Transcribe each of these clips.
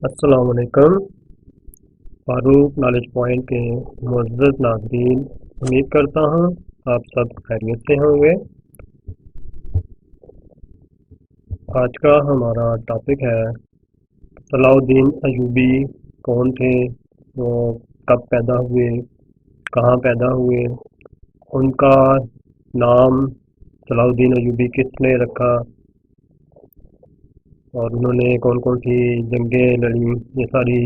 السلام علیکم۔ فاروق knowledge point کے معزز ناظرین، امید کرتا ہوں آپ سب خیریت سے ہوں گے۔ آج کا ہمارا ٹاپک ہے صلاح الدین ایوبی کون تھے، وہ کب پیدا ہوئے، کہاں پیدا ہوئے، ان کا نام صلاح الدین ایوبی کس نے رکھا اور انہوں نے کون کون سی جنگیں لڑیں، یہ ساری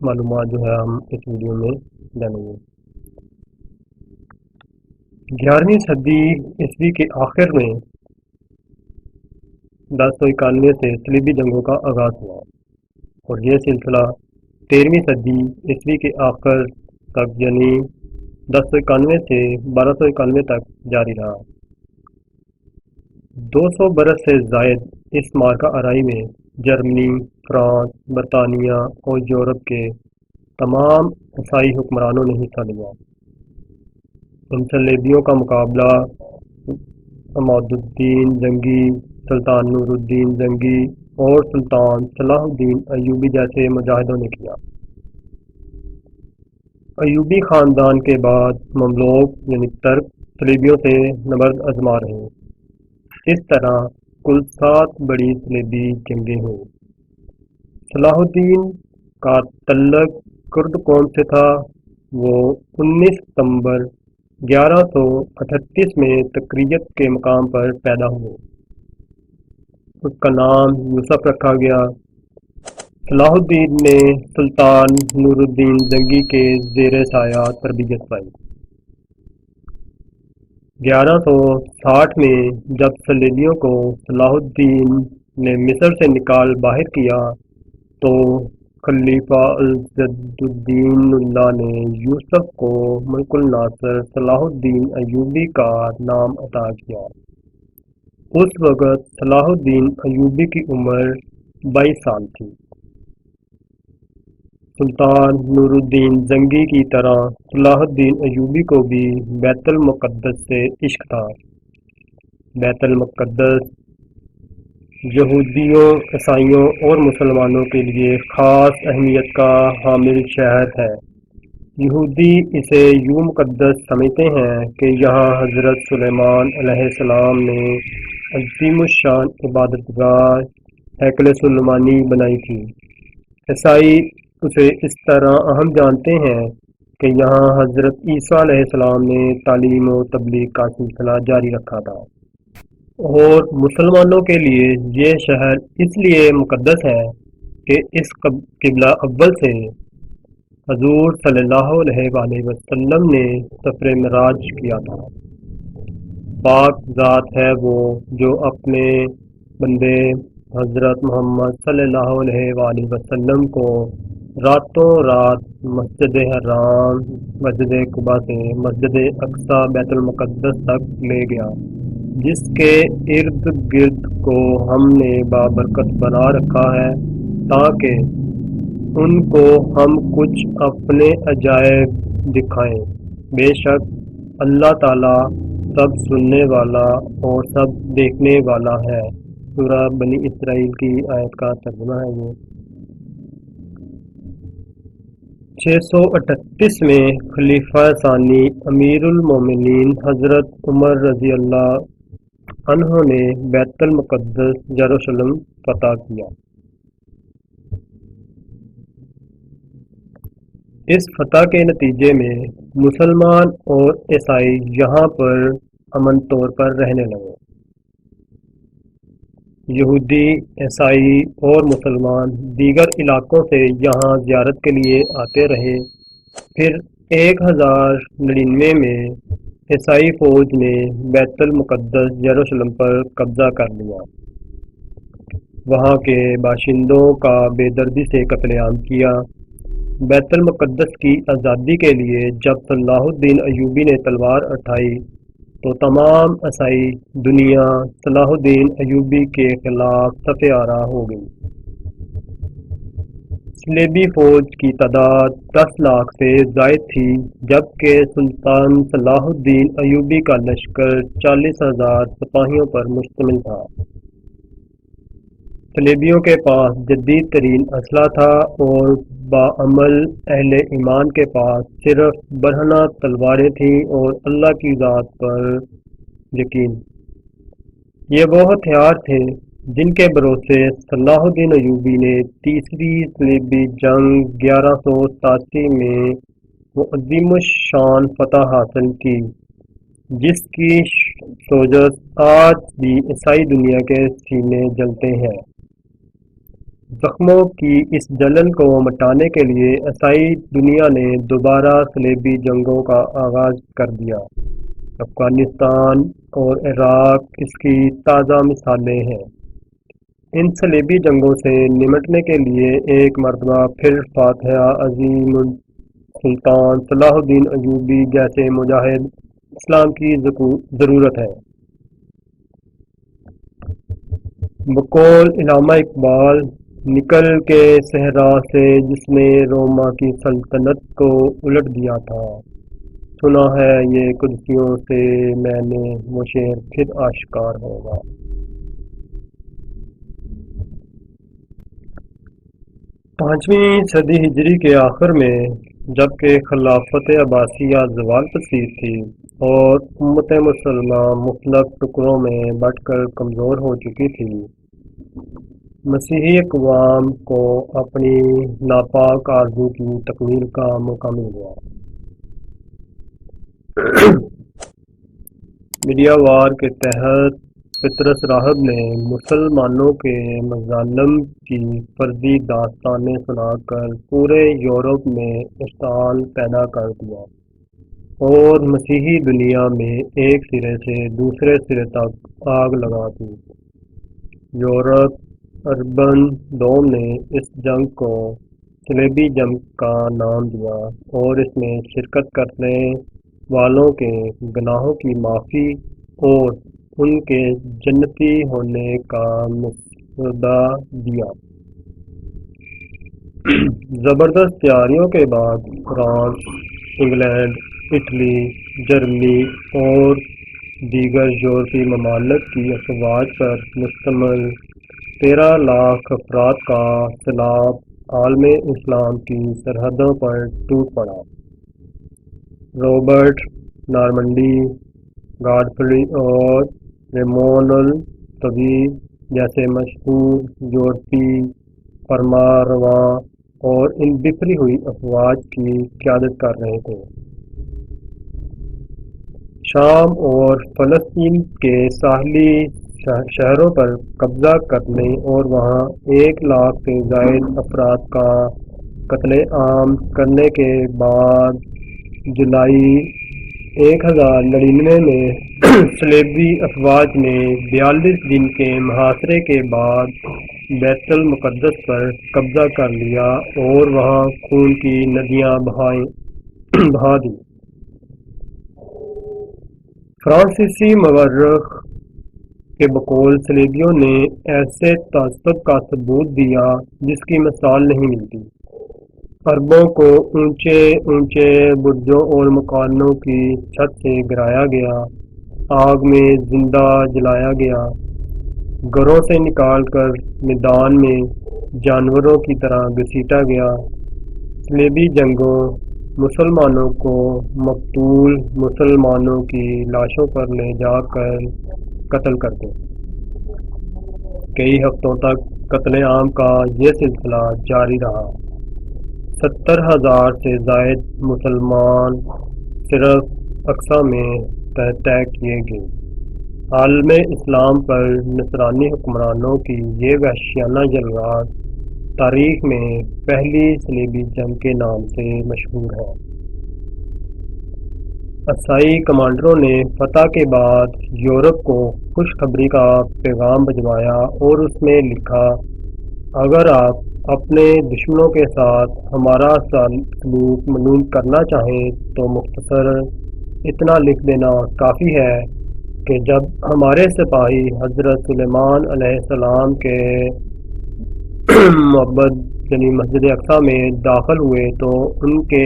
معلومات جو ہے ہم اس ویڈیو میں جانیں گے۔ 11ویں صدی عیسوی کے آخر میں 1091 سے صلیبی جنگوں کا آغاز ہوا اور یہ سلسلہ 13ویں صدی عیسوی کے آخر تک یعنی 1091 سے 1291 تک جاری رہا۔ 200 برس سے زائد اس معرکہ آرائی میں جرمنی، فرانس، برطانیہ اور یورپ کے تمام عیسائی حکمرانوں نے حصہ لیا۔ ان صلیبیوں کا مقابلہ عماد الدین جنگی، سلطان نور الدین جنگی اور سلطان صلاح الدین ایوبی جیسے مجاہدوں نے کیا۔ ایوبی خاندان کے بعد مملوک یعنی ترک صلیبیوں سے نبرد آزما رہے۔ اس طرح کل 7 بڑی صلیبی جنگیں ہوئیں۔ صلاح الدین کا تعلق کرد قوم سے تھا۔ وہ 19 ستمبر 1138 میں تکریت کے مقام پر پیدا ہوئے۔ اس کا نام یوسف رکھا گیا۔ صلاح الدین نے سلطان نور الدین جنگی کے زیر سایہ تربیت پائی۔ 1160 میں جب صلیبیوں کو صلاح الدین نے مصر سے نکال باہر کیا تو خلیفہ عزت الدین اللہ نے یوسف کو ملک الناصر صلاح الدین ایوبی کا نام عطا کیا۔ اس وقت صلاح الدین ایوبی کی عمر 22 سال تھی۔ سلطان نور الدین جنگی کی طرح صلاح الدین ایوبی کو بھی بیت المقدس سے عشق تھا۔ بیت المقدس یہودیوں، عیسائیوں اور مسلمانوں کے لیے خاص اہمیت کا حامل شہر ہے۔ یہودی اسے یوں مقدس سمجھتے ہیں کہ یہاں حضرت سلیمان علیہ السلام نے عظیم الشان عبادت گاہ ہیکل سلیمانی بنائی تھی۔ عیسائی اسے اس طرح اہم جانتے ہیں کہ یہاں حضرت عیسیٰ علیہ السلام نے تعلیم و تبلیغ کا سلسلہ جاری رکھا تھا۔ اور مسلمانوں کے لیے یہ شہر اس لیے مقدس ہے کہ اس قبلہ اول سے حضور صلی اللہ علیہ وآلہ وسلم نے سفر معراج کیا تھا۔ پاک ذات ہے وہ جو اپنے بندے حضرت محمد صلی اللہ علیہ وآلہ وسلم کو راتوں رات مسجد حرام، مسجد قباء سے مسجد اقصی بیت المقدس تک لے گیا، جس کے ارد گرد کو ہم نے بابرکت بنا رکھا ہے تاکہ ان کو ہم کچھ اپنے عجائب دکھائیں۔ بے شک اللہ تعالیٰ سب سننے والا اور سب دیکھنے والا ہے۔ سورہ بنی اسرائیل کی آیت کا ترجمہ ہے یہ۔ 638 میں خلیفہ ثانی امیر المومنین حضرت عمر رضی اللہ عنہ نے بیت المقدس یروشلم فتح کیا۔ اس فتح کے نتیجے میں مسلمان اور عیسائی یہاں پر امن طور پر رہنے لگے۔ یہودی، عیسائی اور مسلمان دیگر علاقوں سے یہاں زیارت کے لیے آتے رہے۔ پھر 1099 میں عیسائی فوج نے بیت المقدس یروشلم پر قبضہ کر لیا، وہاں کے باشندوں کا بے دردی سے قتل عام کیا۔ بیت المقدس کی آزادی کے لیے جب صلاح الدین ایوبی نے تلوار اٹھائی تو تمام عیسائی دنیا صلاح الدین ایوبی کے خلاف صف آرا ہو گئی۔ صلیبی فوج کی تعداد 10 لاکھ سے زائد تھی، جبکہ سلطان صلاح الدین ایوبی کا لشکر 40,000 سپاہیوں پر مشتمل تھا۔ صلیبیوں کے پاس جدید ترین اسلحہ تھا اور باعمل اہل ایمان کے پاس صرف برہنہ تلواریں تھیں اور اللہ کی ذات پر یقین۔ یہ وہ ہتھیار تھے جن کے بھروسے صلاح الدین ایوبی نے تیسری صلیبی جنگ 1187 میں وہ عظیم الشان فتح حاصل کی جس کی سوجت آج بھی عیسائی دنیا کے سینے جلتے ہیں۔ زخموں کی اس جلن کو مٹانے کے لیے عیسائی دنیا نے دوبارہ صلیبی جنگوں کا آغاز کر دیا۔ افغانستان اور عراق اس کی تازہ مثالیں ہیں۔ ان صلیبی جنگوں سے نمٹنے کے لیے ایک مرتبہ پھر فاتح عظیم السلطان صلاح الدین ایوبی جیسے مجاہد اسلام کی ضرورت ہے۔ بقول علامہ اقبال، نکل کے صحرا سے جس نے روما کی سلطنت کو الٹ دیا تھا، سنا ہے یہ قدسیوں سے میں نے وہ شعر پھر آشکار ہوگا۔ 5ویں صدی ہجری کے آخر میں جبکہ خلافت عباسیہ زوال پذیر تھی اور امت مسلمہ مختلف ٹکڑوں میں بٹ کر کمزور ہو چکی تھی، مسیحی اقوام کو اپنی ناپاک آرزو کی تکمیل کا موقع مل گیا۔ میڈیا وار کے تحت پطرس راہب نے مسلمانوں کے مظالم کی فرضی داستانیں سنا کر پورے یورپ میں اشتعال پیدا کر دیا اور مسیحی دنیا میں ایک سرے سے دوسرے سرے تک آگ لگا دی۔ یورپ اربن دوم نے اس جنگ کو صلیبی جنگ کا نام دیا اور اس میں شرکت کرنے والوں کے گناہوں کی معافی اور ان کے جنتی ہونے کا مسودہ دیا۔ زبردست تیاریوں کے بعد فرانس، انگلینڈ، اٹلی، جرمنی اور دیگر یورپی ممالک کی افواج پر مشتمل 13 لاکھ افراد کا سیلاب عالم اسلام کی سرحدوں پر ٹوٹ پڑا۔ رابرٹ نارمنڈی، گاڈفری اور ریمون الطوی جیسے مشہور یورپی فرما رواں اور ان بکھری ہوئی افواج کی قیادت کر رہے تھے۔ شام اور فلسطین کے ساحلی شہروں پر قبضہ کرنے اور وہاں 1 لاکھ سے زائد افراد کا قتل عام کرنے کے بعد جولائی 1099 میں صلیبی افواج نے 42 دن کے محاصرے کے بعد بیت المقدس پر قبضہ کر لیا اور وہاں خون کی ندیاں بہا دیں۔ فرانسیسی مورخ کے بقول صلیبیوں نے ایسے تعصب کا ثبوت دیا جس کی مثال نہیں ملتی۔ عربوں کو اونچے اونچے برجوں اور مکانوں کی چھت سے گرایا گیا، آگ میں زندہ جلایا گیا، گھروں سے نکال کر میدان میں جانوروں کی طرح گھسیٹا گیا۔ صلیبی جنگوں مسلمانوں کو مقتول مسلمانوں کی لاشوں پر لے جا کر قتل کرتے۔ کئی ہفتوں تک قتل عام کا یہ سلسلہ جاری رہا۔ 70,000 سے زائد مسلمان صرف اقصی میں تہہ کیے گئے۔ عالم اسلام پر نصرانی حکمرانوں کی یہ وحشیانہ جلوات تاریخ میں پہلی صلیبی جنگ کے نام سے مشہور ہے۔ عیسائی کمانڈروں نے فتح کے بعد یورپ کو خوشخبری کا پیغام بھجوایا اور اس میں لکھا، اگر آپ اپنے دشمنوں کے ساتھ ہمارا سلوک معلوم کرنا چاہیں تو مختصر اتنا لکھ دینا کافی ہے کہ جب ہمارے سپاہی حضرت سلیمان علیہ السلام کے معبد یعنی مسجد اقصی میں داخل ہوئے تو ان کے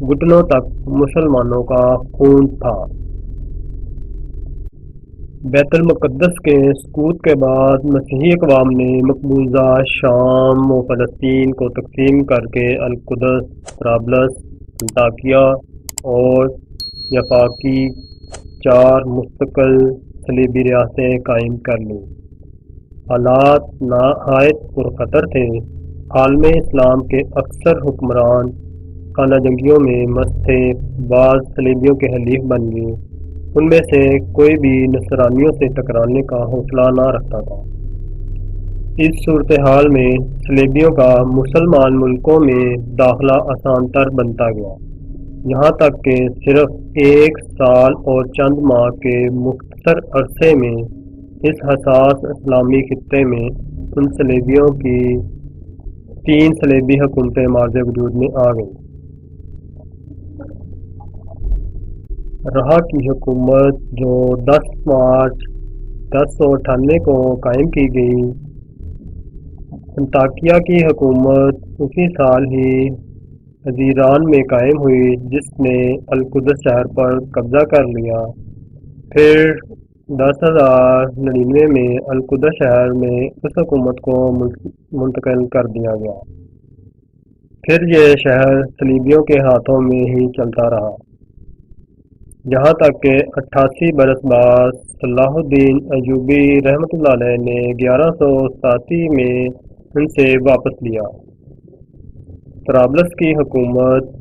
گھٹنوں تک مسلمانوں کا خون تھا۔ بیت المقدس کے سقوط کے بعد مسیحی اقوام نے مقبوضہ شام و فلسطین کو تقسیم کر کے القدس، طرابلس، انطاکیہ اور یفاکی 4 مستقل صلیبی ریاستیں قائم کر لیں۔ حالات نہایت پرخطر تھے۔ عالم اسلام کے اکثر حکمران خانہ جنگیوں میں مست تھے۔ بعض صلیبیوں کے حلیف بن گئے، ان میں سے کوئی بھی نصرانیوں سے ٹکرانے کا حوصلہ نہ رکھتا تھا۔ اس صورتحال میں صلیبیوں کا مسلمان ملکوں میں داخلہ آسان تر بنتا گیا، یہاں تک کہ صرف 1 سال اور چند ماہ کے مختصر عرصے میں اس حساس اسلامی خطے میں ان صلیبیوں کی 3 صلیبی حکومتیں مارز وجود میں آ گئیں۔ رہا کی حکومت جو 10 مارچ 1098 کو قائم کی گئی، انطاکیہ کی حکومت اسی سال ہی حزیران میں قائم ہوئی جس نے القدس شہر پر قبضہ کر لیا۔ پھر 1099 میں القدس شہر میں اس حکومت کو منتقل کر دیا گیا۔ پھر یہ شہر صلیبیوں کے ہاتھوں میں ہی چلتا رہا، یہاں تک کہ 88 برس بعد صلاح الدین ایوبی رحمۃ اللہ علیہ نے 1187 میں ان سے واپس لیا۔ طرابلس کی حکومت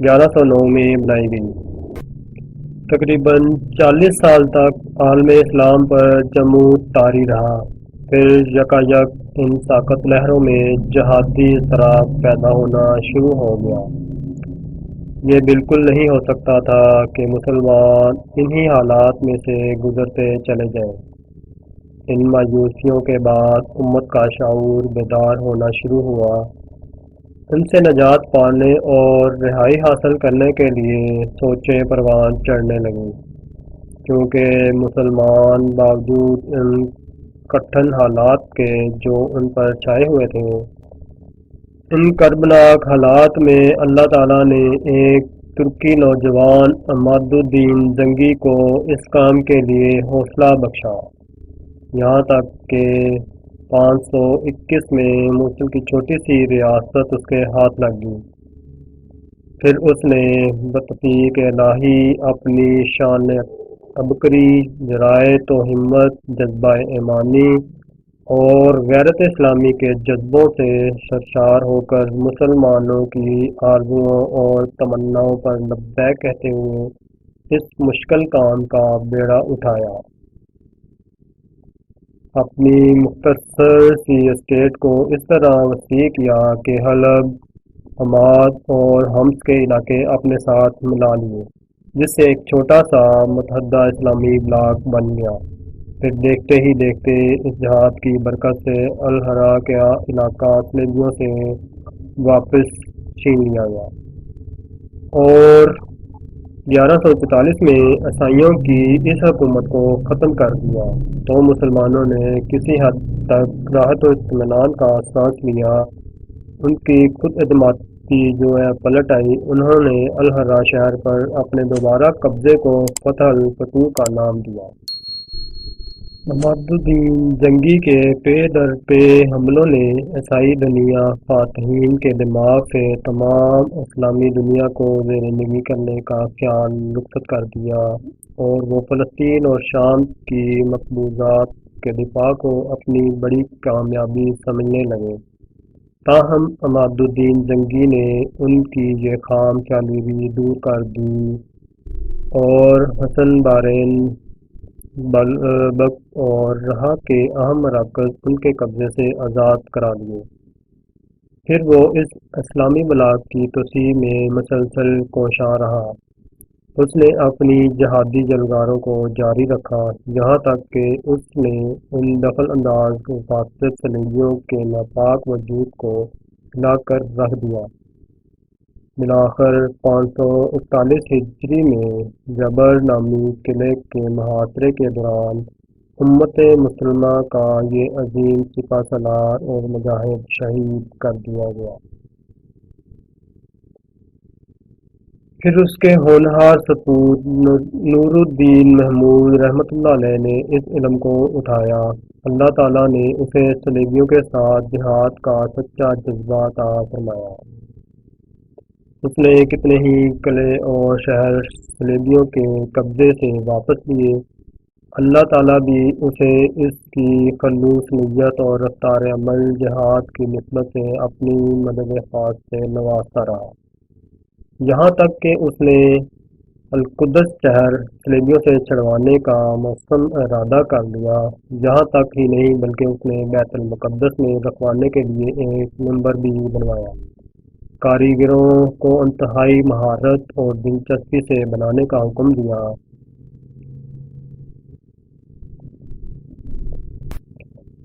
1109 میں بنائی گئی۔ تقریباً 40 سال تک عالم اسلام پر جمود طاری رہا۔ پھر یکایک ان ساکت لہروں میں جہادی اضطراب پیدا ہونا شروع ہو گیا۔ یہ بالکل نہیں ہو سکتا تھا کہ مسلمان انہی حالات میں سے گزرتے چلے جائیں۔ ان مایوسیوں کے بعد امت کا شعور بیدار ہونا شروع ہوا۔ ان سے نجات پانے اور رہائی حاصل کرنے کے لیے سوچیں پروان چڑھنے لگیں، کیونکہ مسلمان باوجود ان کٹھن حالات کے جو ان پر چھائے ہوئے تھے، ان کربناک حالات میں اللہ تعالیٰ نے ایک ترکی نوجوان عماد الدین زنگی کو اس کام کے لیے حوصلہ بخشا، یہاں تک کہ 521 میں موصل کی چھوٹی سی ریاست اس کے ہاتھ لگ گئی۔ پھر اس نے بتوفیق الہی اپنی شان عبقری، جرأت و ہمت، جذبہ ایمانی اور غیرت اسلامی کے جذبوں سے سرشار ہو کر مسلمانوں کی آرزوؤں اور تمناؤں پر لبیک کہتے ہوئے اس مشکل کام کا بیڑا اٹھایا۔ اپنی مختصر سی اسٹیٹ کو اس طرح وسیع کیا کہ حلب، حماد اور حمص کے علاقے اپنے ساتھ ملا لیے، جس سے ایک چھوٹا سا متحدہ اسلامی بلاک بن گیا۔ پھر دیکھتے ہی دیکھتے اس جہاد کی برکت سے الحرا کا علاقہ صلیبیوں سے واپس چھین لیا گیا، اور 1144 میں عیسائیوں کی اس حکومت کو ختم کر دیا تو مسلمانوں نے کسی حد تک راحت و اطمینان کا سانس لیا۔ ان کی خود اعتمادی جو ہے پلٹ آئی۔ انہوں نے الحرا شہر پر اپنے دوبارہ قبضے کو فتح الفتوح کا نام دیا۔ عماد الدین زنگی کے پے در پے حملوں نے عیسائی دنیا فاتحین کے دماغ سے تمام اسلامی دنیا کو زیر نگی کرنے کا خیال رخصت کر دیا، اور وہ فلسطین اور شام کی مقبوضات کے دفاع کو اپنی بڑی کامیابی سمجھنے لگے۔ تاہم عماد الدین زنگی نے ان کی یہ خام خیالی بھی دور کر دی اور حسن بارین، بلبک اور رہا کے اہم مراکز ان کے قبضے سے آزاد کرا لیے۔ پھر وہ اس اسلامی بلاک کی توسیع میں مسلسل کوشاں رہا۔ اس نے اپنی جہادی جلگاروں کو جاری رکھا، یہاں تک کہ اس نے ان دخل انداز و فاسد صلیبیوں کے ناپاک وجود کو ہلا کر رکھ دیا۔ بالآخر 541 ہجری میں جبر نامی قلعے کے محاصرے کے دوران امت مسلمہ کا یہ عظیم سپہ سالار اور مجاہد شہید کر دیا گیا۔ پھر اس کے ہونہار سپوت نور الدین محمود رحمۃ اللہ علیہ نے اس علم کو اٹھایا۔ اللہ تعالیٰ نے اسے صلیبیوں کے ساتھ جہاد کا سچا جذبہ عطا فرمایا۔ اس نے کتنے ہی قلعے اور شہر صلیبیوں کے قبضے سے واپس لیے۔ اللہ تعالیٰ بھی اسے اس کی خلوص نیت اور رفتار عمل جہاد کی نسبت سے اپنی مدد خاص سے نوازتا رہا، یہاں تک کہ اس نے القدس شہر صلیبیوں سے چھڑوانے کا مصمم ارادہ کر لیا۔ یہاں تک ہی نہیں بلکہ اس نے بیت المقدس میں رکھوانے کے لیے ایک منبر بھی بنوایا۔ کاریگروں کو انتہائی مہارت اور دلچسپی سے بنانے کا حکم دیا۔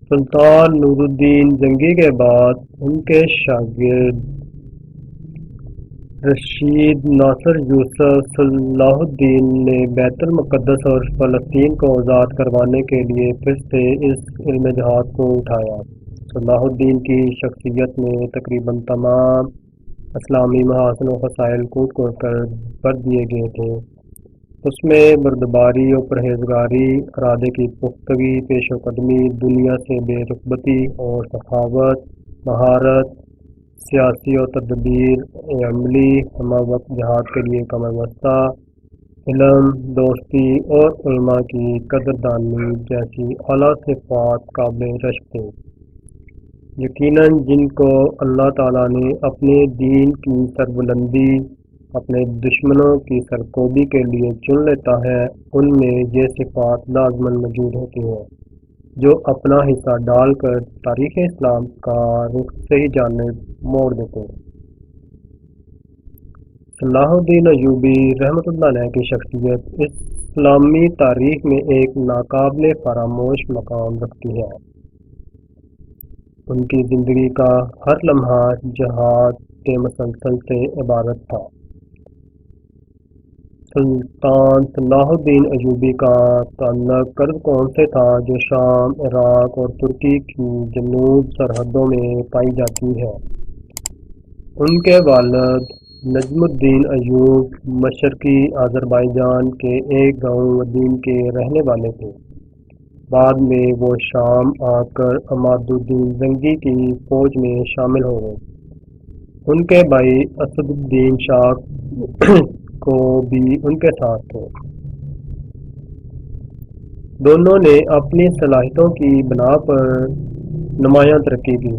سلطان نور الدین زنگی کے بعد ان کے شاگرد رشید ناصر یوسف صلاح الدین نے بیت المقدس اور فلسطین کو آزاد کروانے کے لیے پھر سے اس علم جہاد کو اٹھایا۔ صلاح الدین کی شخصیت میں تقریباً تمام اسلامی محاسن و خصائل کوٹ کوٹ کر بھر دیے گئے تھے۔ اس میں بردباری اور پرہیزگاری، ارادے کی پختگی، پیش و قدمی، دنیا سے بے رغبتی اور سخاوت، مہارت سیاسی و تدبیر عملی، ہمہ وقت جہاد کے لیے کمر بستہ، علم، دوستی اور علماء کی قدردانی جیسی اعلیٰ صفات قابل رشک تھے، یقیناً جن کو اللہ تعالیٰ نے اپنے دین کی سربلندی، اپنے دشمنوں کی سرکوبی کے لیے چن لیتا ہے۔ ان میں یہ صفات لازماً موجود ہوتی ہیں جو اپنا حصہ ڈال کر تاریخ اسلام کا رخ صحیح جانب موڑ دیتے ہیں۔ صلاح الدین ایوبی رحمۃ اللہ علیہ کی شخصیت اسلامی تاریخ میں ایک ناقابل فراموش مقام رکھتی ہے۔ ان کی زندگی کا ہر لمحہ جہاد کے مسلسل سے عبارت تھا۔ سلطان صلاح الدین ایوبی کا تعلق کرد قوم سے تھا جو شام، عراق اور ترکی کی جنوب سرحدوں میں پائی جاتی ہے۔ ان کے والد نجم الدین ایوب مشرقی آذربائیجان کے ایک گاؤں ودین کے رہنے والے تھے۔ بعد میں وہ شام آ کر عماد الدین زنگی کی فوج میں شامل ہو گئے۔ ان کے بھائی اسد الدین شاہ کو بھی ان کے ساتھ تھے۔ دونوں نے اپنی صلاحیتوں کی بنا پر نمایاں ترقی کی۔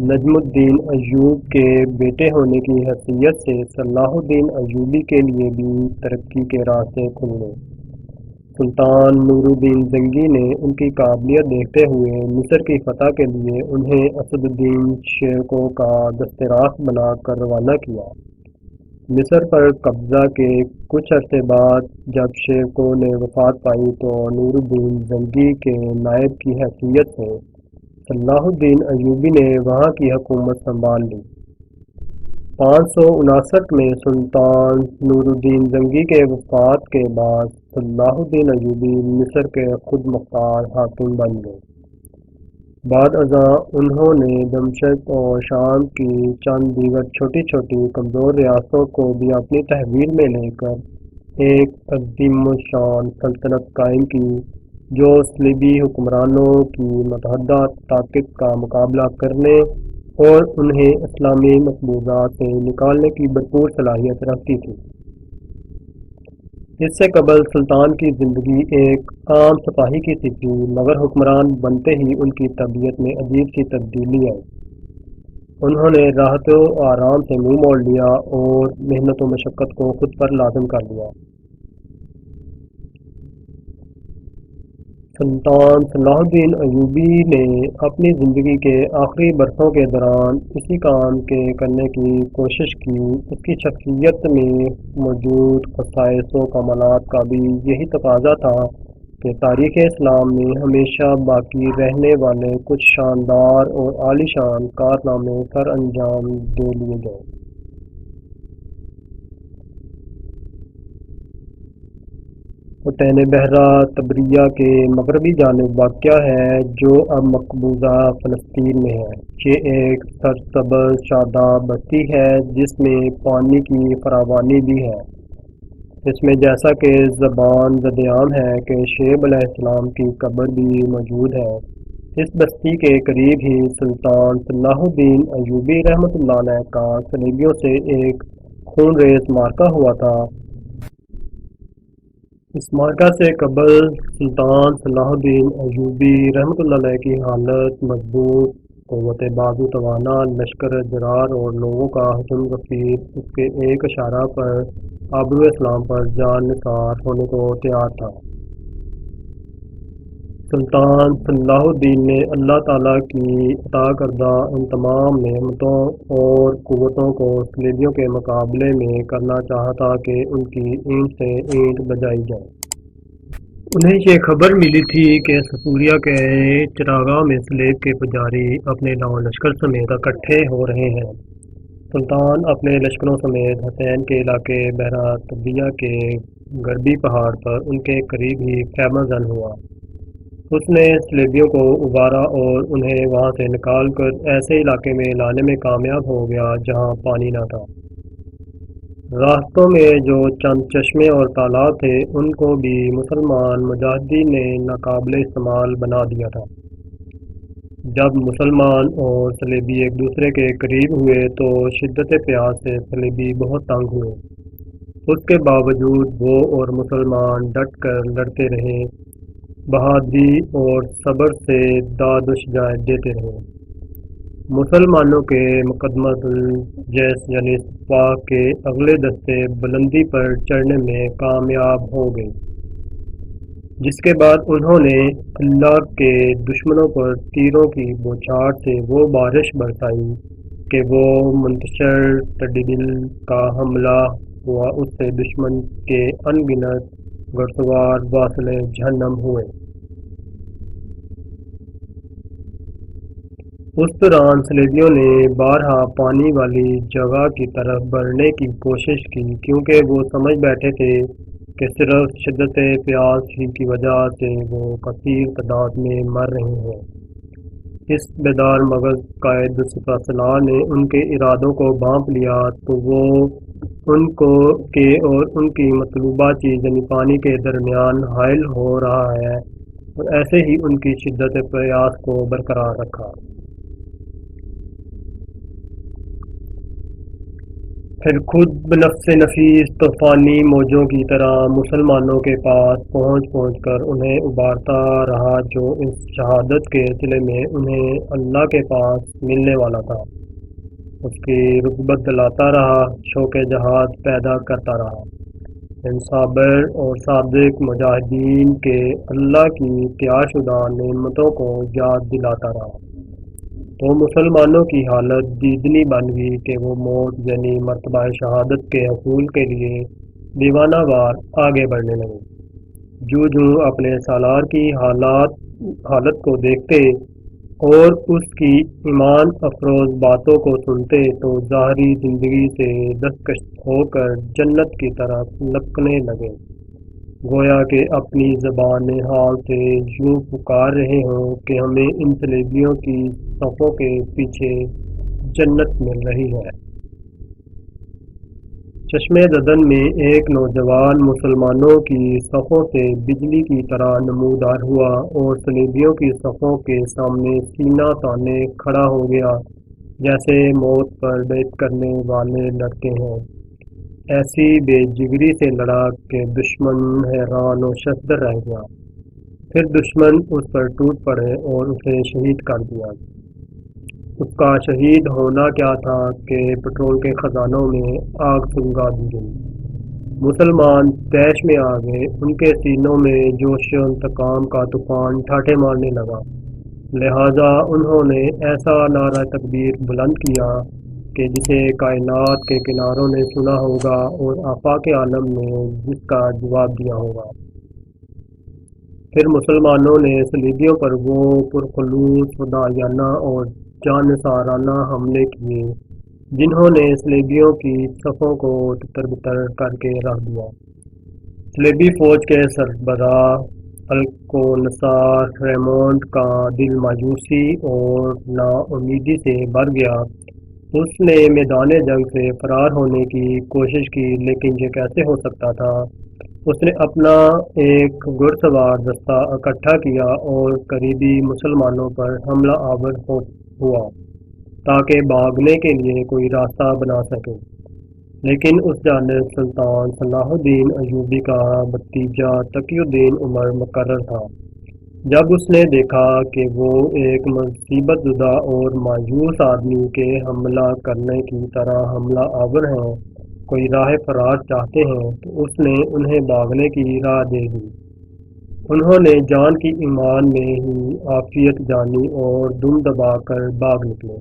نجم الدین ایوب کے بیٹے ہونے کی حیثیت سے صلاح الدین ایوبی کے لیے بھی ترقی کے راستے کھل گئے۔ سلطان نور الدین زنگی نے ان کی قابلیت دیکھتے ہوئے مصر کی فتح کے لیے انہیں اسد الدین شیرکو کا دست راست بنا کر روانہ کیا۔ مصر پر قبضہ کے کچھ عرصے بعد جب شیرکو نے وفات پائی تو نور الدین زنگی کے نائب کی حیثیت سے صلاح الدین ایوبی نے وہاں کی حکومت سنبھال لی۔ 559 میں سلطان نور الدین زنگی کے وفات کے بعد صلاح الدین ایوبی مصر کے خود مختار حاکم بن گئے۔ بعد ازاں انہوں نے دمشق اور شام کی چند دیگر چھوٹی چھوٹی کمزور ریاستوں کو بھی اپنی تحویل میں لے کر ایک عظیم الشان سلطنت قائم کی جو صلیبی حکمرانوں کی متحدہ طاقت کا مقابلہ کرنے اور انہیں اسلامی مقبوضات سے نکالنے کی بھرپور صلاحیت رکھتی تھی۔ اس سے قبل سلطان کی زندگی ایک عام سپاہی کی سی تھی، مگر حکمران بنتے ہی ان کی طبیعت میں عجیب سی تبدیلی آئی۔ انہوں نے راحت و آرام سے منہ موڑ لیا اور محنت و مشقت کو خود پر لازم کر لیا۔ سلطان صلاح الدین ایوبی نے اپنی زندگی کے آخری برسوں کے دوران اسی کام کے کرنے کی کوشش کی۔ اس کی شخصیت میں موجود خصائص و کمالات کا بھی یہی تقاضا تھا کہ تاریخ اسلام میں ہمیشہ باقی رہنے والے کچھ شاندار اور عالیشان کارنامے سر انجام دے لیے جائیں۔ حسین بحرہ تبریہ کے مغربی جانب واقع ہے جو اب مقبوضہ فلسطین میں ہے۔ یہ ایک سرسبز شاداب بستی ہے جس میں پانی کی فراوانی بھی ہے۔ اس میں جیسا کہ زبان زدعام ہے کہ شعیب علیہ السلام کی قبر بھی موجود ہے۔ اس بستی کے قریب ہی سلطان صلاح الدین ایوبی رحمۃ اللہ علیہ کا صلیبیوں سے ایک خونریز معرکہ ہوا تھا۔ اس معرکہ سے قبل سلطان صلاح الدین ایوبی رحمۃ اللہ علیہ کی حالت مضبوط، قوت بازو توانا، لشکر جرار اور لوگوں کا حسن غفیر اس کے ایک اشارہ پر آبرو اسلام پر جان نثار ہونے کو تیار تھا۔ سلطان صلاح الدین نے اللہ تعالیٰ کی عطا کردہ ان تمام نعمتوں اور قوتوں کو صلیبیوں کے مقابلے میں کرنا چاہا تھا کہ ان کی اینٹ سے اینٹ بجائی جائے۔ انہیں یہ خبر ملی تھی کہ سسوریا کے چراغاں میں صلیب کے پجاری اپنے لاؤ لشکر سمیت اکٹھے ہو رہے ہیں۔ سلطان اپنے لشکروں سمیت حسین کے علاقے بحرہ تبریہ کے غربی پہاڑ پر ان کے قریب ہی خیمہ زن ہوا۔ اس نے صلیبیوں کو ابارا اور انہیں وہاں سے نکال کر ایسے علاقے میں لانے میں کامیاب ہو گیا جہاں پانی نہ تھا۔ راستوں میں جو چند چشمے اور تالاب تھے ان کو بھی مسلمان مجاہدین نے ناقابل استعمال بنا دیا تھا۔ جب مسلمان اور صلیبی ایک دوسرے کے قریب ہوئے تو شدت پیاس سے صلیبی بہت تنگ ہوئے۔ اس کے باوجود وہ اور مسلمان ڈٹ کر لڑتے رہے، بہادری اور صبر سے داد و شجاعت دیتے رہے۔ مسلمانوں کے مقدمۃ الجیش یعنی سپاہ کے اگلے دستے بلندی پر چڑھنے میں کامیاب ہو گئے، جس کے بعد انہوں نے اللہ کے دشمنوں پر تیروں کی بوچھاڑ سے وہ بارش برسائی کہ وہ منتشر ٹڈی دل کا حملہ ہوا، اس سے دشمن کے ان گنت گھڑسوار واصل جہنم ہوئے۔ اس دوران صلیبیوں نے بارہا پانی والی جگہ کی طرف بڑھنے کی کوشش کی کیونکہ وہ سمجھ بیٹھے تھے کہ صرف شدت پیاس ہی کی وجہ سے وہ کثیر تعداد میں مر رہے ہیں۔ اس بیدار مغز قائد سپہ سالار نے ان کے ارادوں کو بھانپ لیا تو وہ ان کو کے اور ان کی مطلوبہ چیز یعنی پانی کے درمیان حائل ہو رہا ہے اور ایسے ہی ان کی شدت پیاس کو برقرار رکھا۔ پھر خود بنفس نفیس طوفانی موجوں کی طرح مسلمانوں کے پاس پہنچ کر انہیں ابارتا رہا جو اس شہادت کے صلے میں انہیں اللہ کے پاس ملنے والا تھا۔ اس کی رغبت دلاتا رہا، شوق جہاد پیدا کرتا رہا، ان صابر اور صادق مجاہدین کے اللہ کی تیار شدہ نعمتوں کو یاد دلاتا رہا، تو مسلمانوں کی حالت دیدنی بن گئی کہ وہ موت یعنی مرتبہ شہادت کے حصول کے لیے دیوانہ وار آگے بڑھنے لگے۔ جو اپنے سالار کی حالت کو دیکھتے اور اس کی ایمان افروز باتوں کو سنتے تو ظاہری زندگی سے دستکش ہو کر جنت کی طرف لپکنے لگے، گویا کہ اپنی زبان حال سے یوں پکار رہے ہوں کہ ہمیں ان صلیبیوں کی صفوں کے پیچھے جنت مل رہی ہے۔ چشمے ددن میں ایک نوجوان مسلمانوں کی صفوں سے بجلی کی طرح نمودار ہوا اور صلیبیوں کی صفوں کے سامنے سینہ تانے کھڑا ہو گیا، جیسے موت پر بیعت کرنے والے لڑتے ہیں۔ ایسی بے جگری سے لڑا کہ دشمن حیران و ششدر رہ گیا۔ پھر دشمن اس پر ٹوٹ پڑے اور اسے شہید کر دیا۔ اس کا شہید ہونا کیا تھا کہ پٹرول کے خزانوں میں آگ سلگا دی گئی۔ مسلمان طیش میں آ گئے، ان کے سینوں میں جوش و انتقام کا طوفان ٹھاٹھے مارنے لگا، لہذا انہوں نے ایسا نعرہ تکبیر بلند کیا کہ جسے کائنات کے کناروں نے سنا ہوگا اور آفاق عالم نے جس کا جواب دیا ہوگا۔ پھر مسلمانوں نے صلیبیوں پر وہ پرخلوص فدائیانہ اور جان نثارانہ حملے کیے جنہوں نے صلیبیوں کی صفوں کو تتر بتر کر کے رکھ دیا۔ صلیبی فوج کے سربراہ الکونسار ریمونڈ کا دل مایوسی اور نا امیدی سے بھر گیا۔ اس نے میدان جنگ سے فرار ہونے کی کوشش کی، لیکن یہ کیسے ہو سکتا تھا؟ اس نے اپنا ایک گھڑ سوار دستہ اکٹھا کیا اور قریبی مسلمانوں پر حملہ آور ہوا تاکہ بھاگنے کے لیے کوئی راستہ بنا سکے، لیکن اس جانب سلطان صلاح الدین ایوبی کا بھتیجا تقی الدین عمر مقرر تھا۔ جب اس نے دیکھا کہ وہ ایک مصیبت زدہ اور مایوس آدمی کے حملہ کرنے کی طرح حملہ آور ہیں، کوئی راہ فرار چاہتے ہیں، تو اس نے انہیں بھاگنے کی راہ دے دی۔ انہوں نے جان کی ایمان میں ہی عافیت جانی اور دم دبا کر بھاگ نکلے۔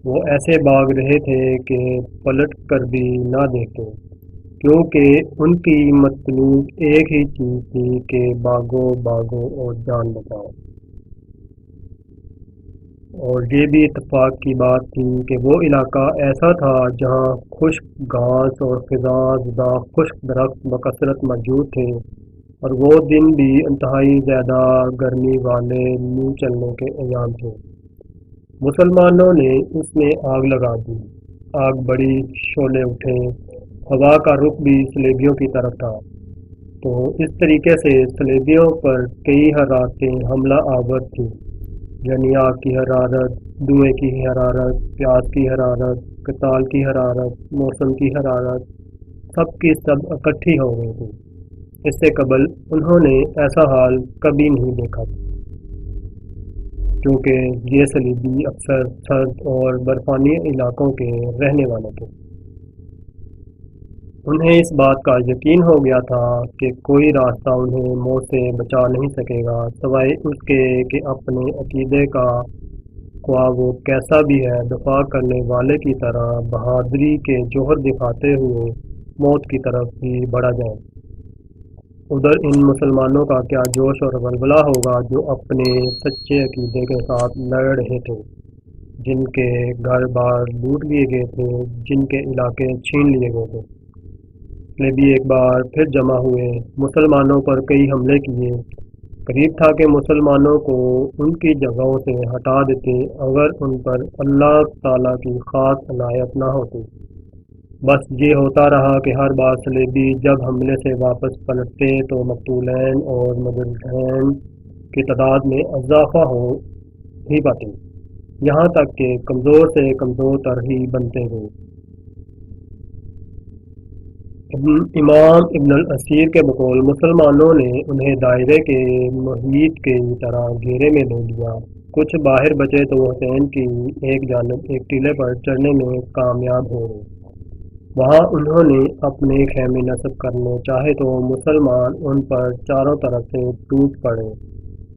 وہ ایسے بھاگ رہے تھے کہ پلٹ کر بھی نہ دیکھتے، کیونکہ ان کی مطلوب ایک ہی چیز تھی کہ بھاگو بھاگو اور جان بچاؤ۔ اور یہ بھی اتفاق کی بات تھی کہ وہ علاقہ ایسا تھا جہاں خشک گھاس اور خزاں زدہ خشک درخت بکثرت موجود تھے، اور وہ دن بھی انتہائی زیادہ گرمی والے لو چلنے کے ایام تھے۔ مسلمانوں نے اس میں آگ لگا دی، آگ بڑی، شعلے اٹھے، ہوا کا رخ بھی صلیبیوں کی طرف تھا۔ تو اس طریقے سے صلیبیوں پر کئی حرارتیں حملہ آور تھیں، یعنی آگ کی حرارت، دھوئیں کی حرارت، پیاس کی حرارت، قتال کی حرارت، موسم کی حرارت، سب کی سب اکٹھی ہو گئی تھی۔ اس سے قبل انہوں نے ایسا حال کبھی نہیں دیکھا تھا، کیونکہ یہ صلیبی اکثر سرد اور برفانی علاقوں کے رہنے والے تھے۔ انہیں اس بات کا یقین ہو گیا تھا کہ کوئی راستہ انہیں موت سے بچا نہیں سکے گا، سوائے اس کے کہ اپنے عقیدے کا، خواہ وہ کیسا بھی ہے، دفاع کرنے والے کی طرح بہادری کے جوہر دکھاتے ہوئے موت کی طرف ہی بڑھا جائے۔ ادھر ان مسلمانوں کا کیا جوش اور ولولہ ہوگا جو اپنے سچے عقیدے کے ساتھ لڑ رہے تھے، جن کے گھر بار لوٹ لیے گئے تھے، جن کے علاقے چھین لیے گئے تھے۔ صلیبی ایک بار پھر جمع ہوئے، مسلمانوں پر کئی حملے کیے۔ قریب تھا کہ مسلمانوں کو ان کی جگہوں سے ہٹا دیتے اگر ان پر اللہ تعالیٰ کی خاص عنایت نہ ہوتی۔ بس یہ ہوتا رہا کہ ہر بار صلیبی جب حملے سے واپس پلٹتے تو مقتولین اور مجروحین کی تعداد میں اضافہ ہو ہی پاتی، یہاں تک کہ کمزور سے کمزور تر ہی بنتے گئے۔ امام ابن الاسیر کے بقول مسلمانوں نے انہیں دائرے کے محیط کی طرح گھیرے میں لے لیا۔ کچھ باہر بچے تو حسین کی ایک جانب ایک ٹیلے پر چڑھنے میں کامیاب ہو گئے۔ وہاں انہوں نے اپنے خیمے نصب کرنے چاہے تو مسلمان ان پر چاروں طرف سے ٹوٹ پڑے،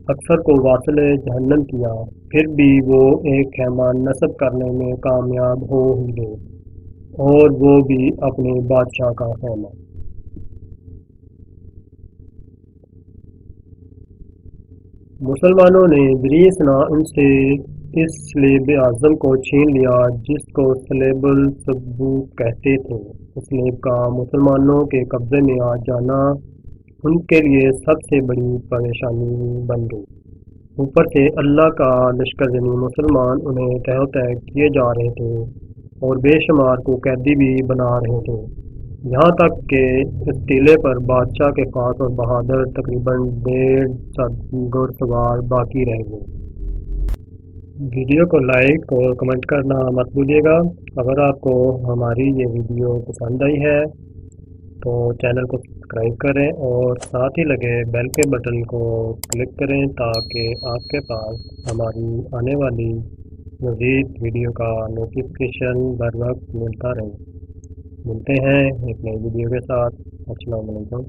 اکثر کو واصل جہنم کیا، پھر بھی وہ ایک خیمہ نصب کرنے میں کامیاب ہو ہی گئے، اور وہ بھی اپنے بادشاہ کا خیمہ۔ مسلمانوں نے ذریعہ صنع ان سے اس صلیب اعظم کو چھین لیا جس کو صلیب الصبوح کہتے تھے۔ اس صلیب کا مسلمانوں کے قبضے میں آ جانا ان کے لیے سب سے بڑی پریشانی بن گئی۔ اوپر سے اللہ کا لشکر یعنی مسلمان انہیں تہہ و تیگ کیے جا رہے تھے اور بے شمار کو قیدی بھی بنا رہے تھے، یہاں تک کہ اس ٹیلے پر بادشاہ کے خاص اور بہادر تقریباً 150 گھڑ سوار باقی رہ گئے۔ ویڈیو کو لائک اور کمنٹ کرنا مت بھولیے گا۔ اگر آپ کو ہماری یہ ویڈیو پسند آئی ہے تو چینل کو سبسکرائب کریں اور ساتھ ہی لگے بیل کے بٹن کو کلک کریں تاکہ آپ کے پاس ہماری آنے والی مزید ویڈیو کا نوٹیفیکیشن بر وقت ملتا رہے۔ ملتے ہیں ایک نئی ویڈیو کے ساتھ۔ السلام علیکم۔